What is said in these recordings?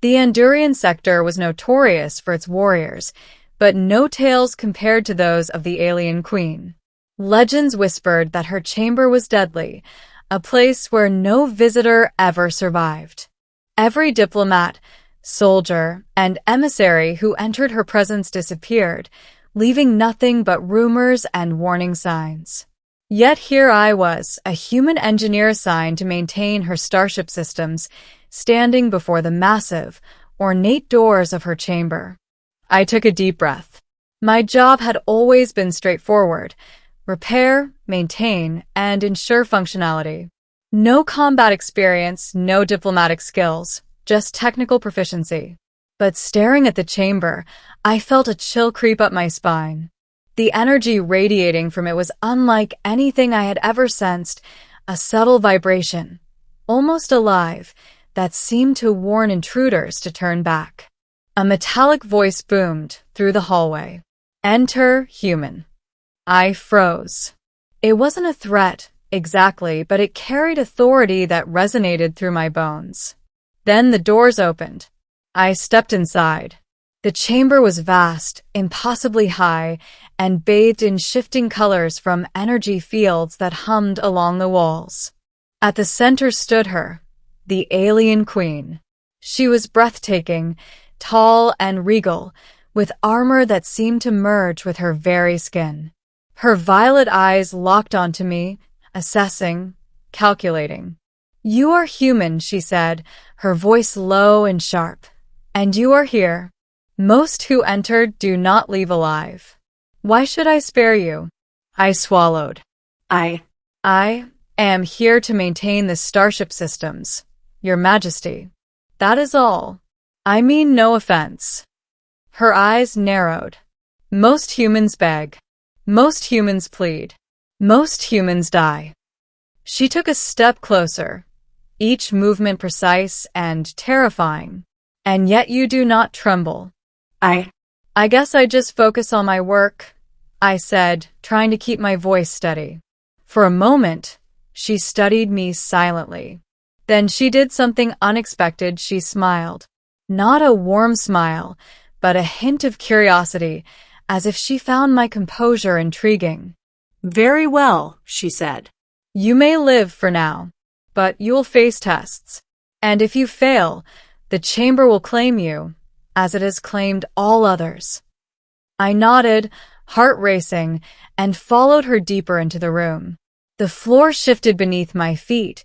The Andurian sector was notorious for its warriors, but no tales compared to those of the alien queen. Legends whispered that her chamber was deadly, a place where no visitor ever survived. Every diplomat, soldier, and emissary who entered her presence disappeared, leaving nothing but rumors and warning signs. Yet here I was, a human engineer assigned to maintain her starship systems, standing before the massive, ornate doors of her chamber. I took a deep breath. My job had always been straightforward: repair, maintain, and ensure functionality. No combat experience, no diplomatic skills, just technical proficiency. But staring at the chamber, I felt a chill creep up my spine. The energy radiating from it was unlike anything I had ever sensed, a subtle vibration, almost alive, that seemed to warn intruders to turn back. A metallic voice boomed through the hallway. "Enter human." I froze. It wasn't a threat, exactly, but it carried authority that resonated through my bones. Then the doors opened. I stepped inside. The chamber was vast, impossibly high, and bathed in shifting colors from energy fields that hummed along the walls. At the center stood her, the alien queen. She was breathtaking, tall and regal, with armor that seemed to merge with her very skin. Her violet eyes locked onto me, assessing, calculating. "You are human," she said, her voice low and sharp. "And you are here. Most who entered do not leave alive. Why should I spare you?" I swallowed. I am here to maintain the starship systems, Your Majesty. That is all. I mean no offense. Her eyes narrowed. Most humans beg. Most humans plead. Most humans die. She took a step closer, each movement precise and terrifying. "And yet you do not tremble." I guess I just focus on my work," I said, trying to keep my voice steady. For a moment, she studied me silently. Then she did something unexpected. She smiled. Not a warm smile, but a hint of curiosity, as if she found my composure intriguing. "Very well," she said. "You may live for now, but you'll face tests. And if you fail, the chamber will claim you, as it has claimed all others." I nodded, heart racing, and followed her deeper into the room. The floor shifted beneath my feet,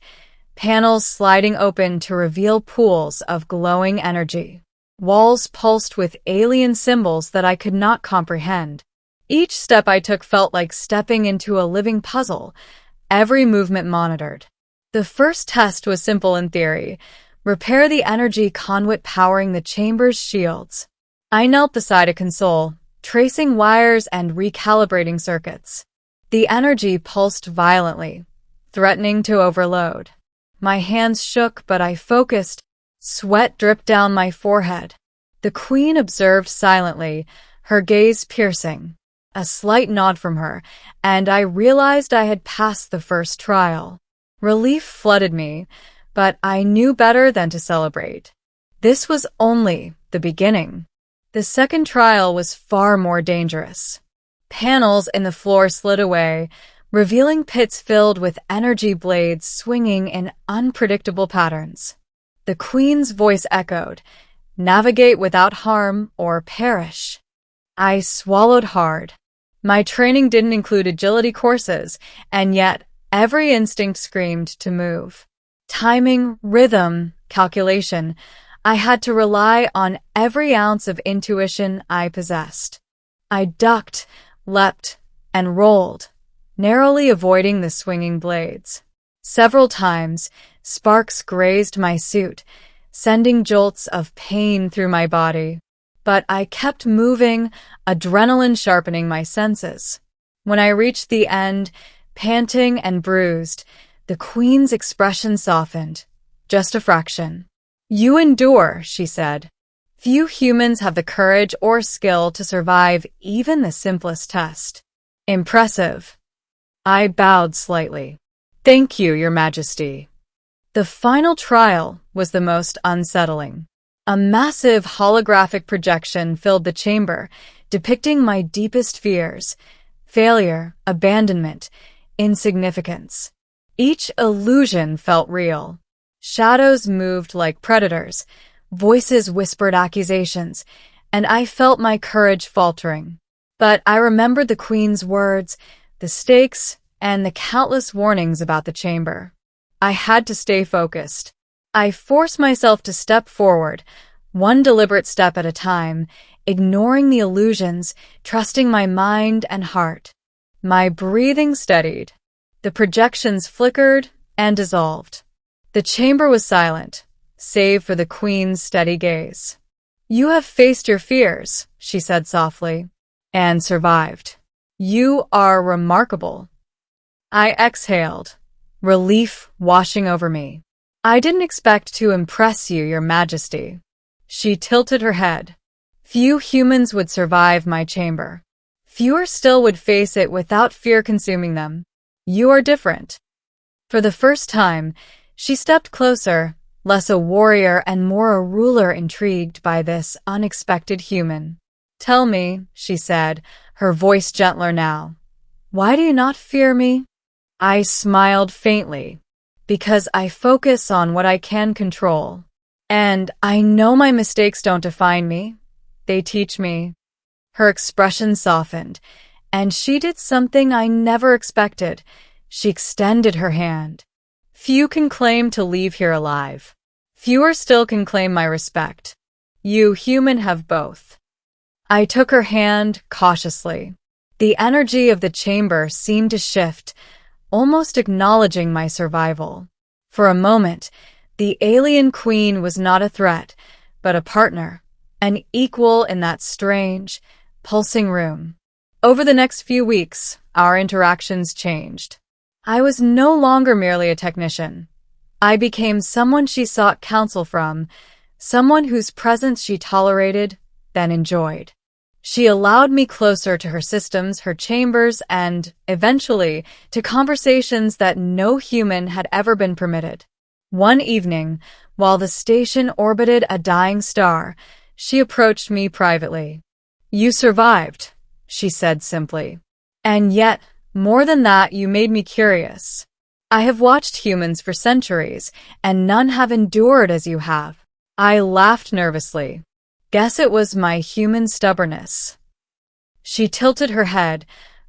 panels sliding open to reveal pools of glowing energy. Walls pulsed with alien symbols that I could not comprehend. Each step I took felt like stepping into a living puzzle, every movement monitored. The first test was simple in theory: repair the energy conduit powering the chamber's shields. I knelt beside a console, tracing wires and recalibrating circuits. The energy pulsed violently, threatening to overload. My hands shook, but I focused. Sweat dripped down my forehead. The queen observed silently, her gaze piercing. A slight nod from her, and I realized I had passed the first trial. Relief flooded me, but I knew better than to celebrate. This was only the beginning. The second trial was far more dangerous. Panels in the floor slid away, revealing pits filled with energy blades swinging in unpredictable patterns. The queen's voice echoed, "Navigate without harm or perish." I swallowed hard. My training didn't include agility courses, and yet every instinct screamed to move. Timing, rhythm, calculation. I had to rely on every ounce of intuition I possessed. I ducked, leapt, and rolled, narrowly avoiding the swinging blades. Several times, sparks grazed my suit, sending jolts of pain through my body. But I kept moving, adrenaline sharpening my senses. When I reached the end, panting and bruised, the queen's expression softened, just a fraction. "You endure," she said. "Few humans have the courage or skill to survive even the simplest test." "Impressive." I bowed slightly. "Thank you, Your Majesty." The final trial was the most unsettling. A massive holographic projection filled the chamber, depicting my deepest fears: failure, abandonment, insignificance. Each illusion felt real. Shadows moved like predators, voices whispered accusations, and I felt my courage faltering. But I remembered the Queen's words, the stakes, and the countless warnings about the chamber. I had to stay focused. I forced myself to step forward, one deliberate step at a time, ignoring the illusions, trusting my mind and heart. My breathing steadied. The projections flickered and dissolved. The chamber was silent, save for the Queen's steady gaze. "You have faced your fears," she said softly, "and survived. You are remarkable." I exhaled, relief washing over me. "I didn't expect to impress you, Your Majesty." She tilted her head. "Few humans would survive my chamber. Fewer still would face it without fear consuming them. You are different." For the first time, she stepped closer, less a warrior and more a ruler, intrigued by this unexpected human. "Tell me," she said, her voice gentler now, "why do you not fear me?" I smiled faintly. "Because I focus on what I can control. And I know my mistakes don't define me. They teach me." Her expression softened, and she did something I never expected. She extended her hand. "Few can claim to leave here alive. Fewer still can claim my respect. You, human, have both." I took her hand cautiously. The energy of the chamber seemed to shift, almost acknowledging my survival. For a moment, the alien queen was not a threat, but a partner, an equal in that strange, pulsing room. Over the next few weeks, our interactions changed. I was no longer merely a technician. I became someone she sought counsel from, someone whose presence she tolerated, then enjoyed. She allowed me closer to her systems, her chambers, and, eventually, to conversations that no human had ever been permitted. One evening, while the station orbited a dying star, she approached me privately. "You survived," she said simply. "And yet, more than that, you made me curious. I have watched humans for centuries, and none have endured as you have." I laughed nervously. "Guess it was my human stubbornness." She tilted her head,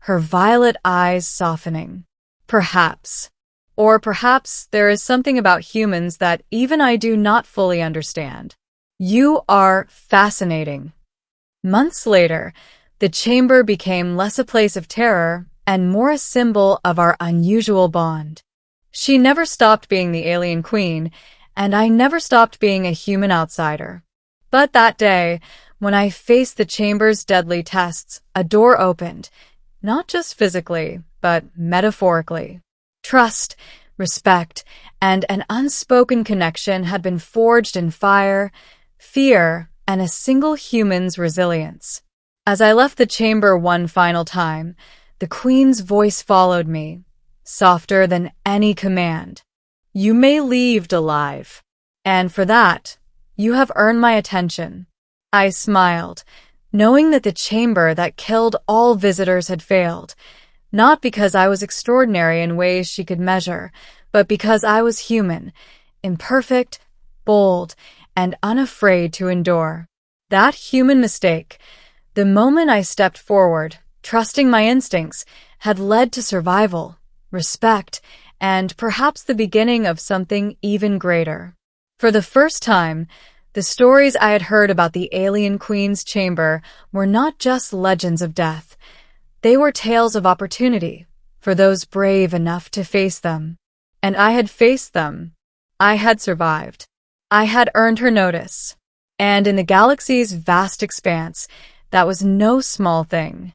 her violet eyes softening. "Perhaps. Or perhaps there is something about humans that even I do not fully understand. You are fascinating." Months later, the chamber became less a place of terror and more a symbol of our unusual bond. She never stopped being the alien queen, and I never stopped being a human outsider. But that day, when I faced the chamber's deadly tests, a door opened, not just physically, but metaphorically. Trust, respect, and an unspoken connection had been forged in fire, fear, and a single human's resilience. As I left the chamber one final time, the Queen's voice followed me, softer than any command. "You may leave alive. And for that, you have earned my attention." I smiled, knowing that the chamber that killed all visitors had failed, not because I was extraordinary in ways she could measure, but because I was human, imperfect, bold, and unafraid to endure. That human mistake, the moment I stepped forward, trusting my instincts, had led to survival, respect, and perhaps the beginning of something even greater. For the first time, the stories I had heard about the alien queen's chamber were not just legends of death. They were tales of opportunity for those brave enough to face them. And I had faced them. I had survived. I had earned her notice. And in the galaxy's vast expanse, that was no small thing.